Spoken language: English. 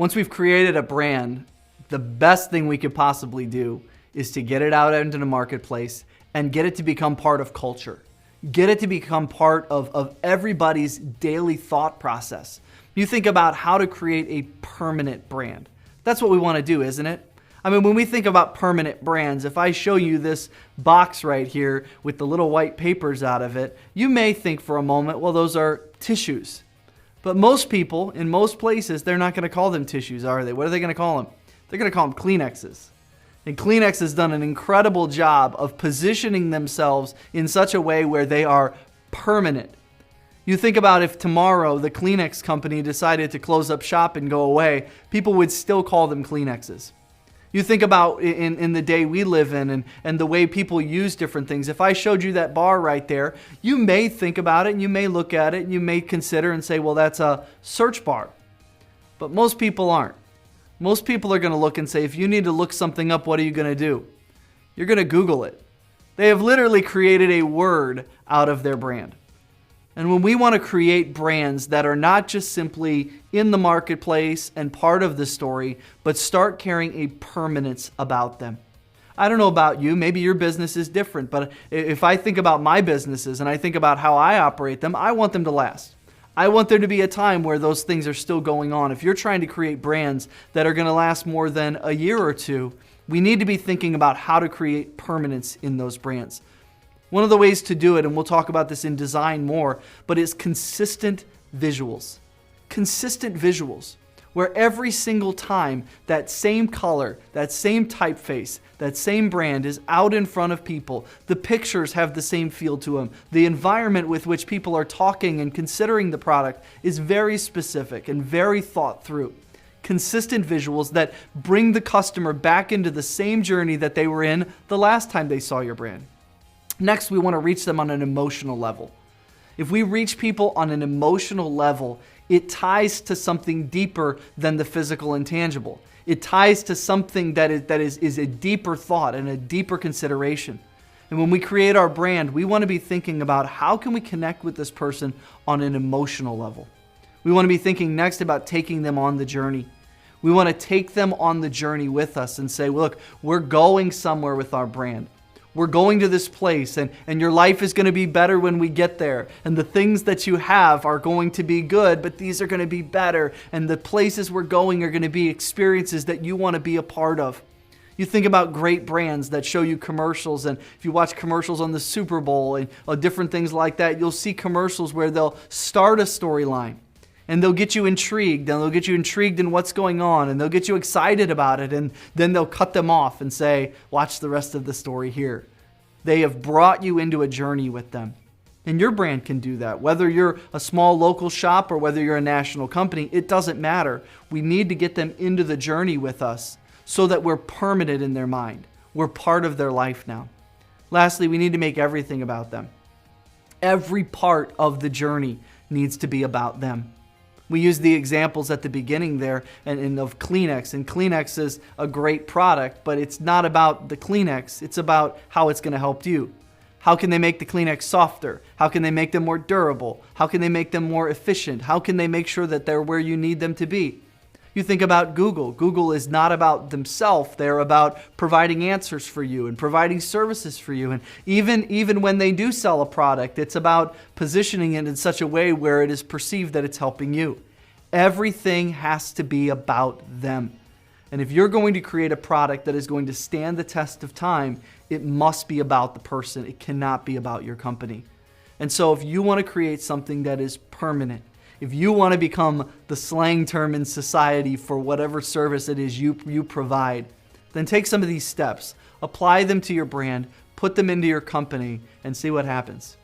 Once we've created a brand, the best thing we could possibly do is to get it out into the marketplace and get it to become part of culture. Get it to become part of everybody's daily thought process. You think about how to create a permanent brand. That's what we want to do, isn't it? I mean, when we think about permanent brands, if I show you this box right here with the little white papers out of it, you may think for a moment, well, those are tissues. But most people, in most places, they're not going to call them tissues, are they? What are they going to call them? They're going to call them Kleenexes. And Kleenex has done an incredible job of positioning themselves in such a way where they are permanent. You think about if tomorrow the Kleenex company decided to close up shop and go away, people would still call them Kleenexes. You think about in the day we live in and the way people use different things. If I showed you that bar right there, you may think about it and you may look at it and you may consider and say, well, that's a search bar. But most people aren't. Most people are going to look and say, if you need to look something up, what are you going to do? You're going to Google it. They have literally created a word out of their brand. And when we want to create brands that are not just simply in the marketplace and part of the story, but start carrying a permanence about them. I don't know about you, maybe your business is different, but if I think about my businesses and I think about how I operate them, I want them to last. I want there to be a time where those things are still going on. If you're trying to create brands that are going to last more than a year or two, we need to be thinking about how to create permanence in those brands. One of the ways to do it, and we'll talk about this in design more, but is consistent visuals. Consistent visuals, where every single time that same color, that same typeface, that same brand is out in front of people, the pictures have the same feel to them. The environment with which people are talking and considering the product is very specific and very thought through. Consistent visuals that bring the customer back into the same journey that they were in the last time they saw your brand. Next, we want to reach them on an emotional level. If we reach people on an emotional level, it ties to something deeper than the physical and tangible. It ties to something that is a deeper thought and a deeper consideration. And when we create our brand, we want to be thinking about how can we connect with this person on an emotional level. We want to be thinking next about taking them on the journey. We want to take them on the journey with us and say, look, we're going somewhere with our brand. We're going to this place and your life is going to be better when we get there. And the things that you have are going to be good, but these are going to be better. And the places we're going are going to be experiences that you want to be a part of. You think about great brands that show you commercials, and if you watch commercials on the Super Bowl and different things like that, you'll see commercials where they'll start a storyline. And they'll get you intrigued, and they'll get you intrigued in what's going on, and they'll get you excited about it, and then they'll cut them off and say, watch the rest of the story here. They have brought you into a journey with them. And your brand can do that. Whether you're a small local shop or whether you're a national company, it doesn't matter. We need to get them into the journey with us so that we're permanent in their mind. We're part of their life now. Lastly, we need to make everything about them. Every part of the journey needs to be about them. We used the examples at the beginning there and of Kleenex. And Kleenex is a great product, but it's not about the Kleenex. It's about how it's going to help you. How can they make the Kleenex softer? How can they make them more durable? How can they make them more efficient? How can they make sure that they're where you need them to be? You think about Google. Google is not about themselves. They're about providing answers for you and providing services for you. And even when they do sell a product, it's about positioning it in such a way where it is perceived that it's helping you. Everything has to be about them. And if you're going to create a product that is going to stand the test of time, it must be about the person. It cannot be about your company. And so if you want to create something that is permanent, if you want to become the slang term in society for whatever service it is you provide, then take some of these steps, apply them to your brand, put them into your company, and see what happens.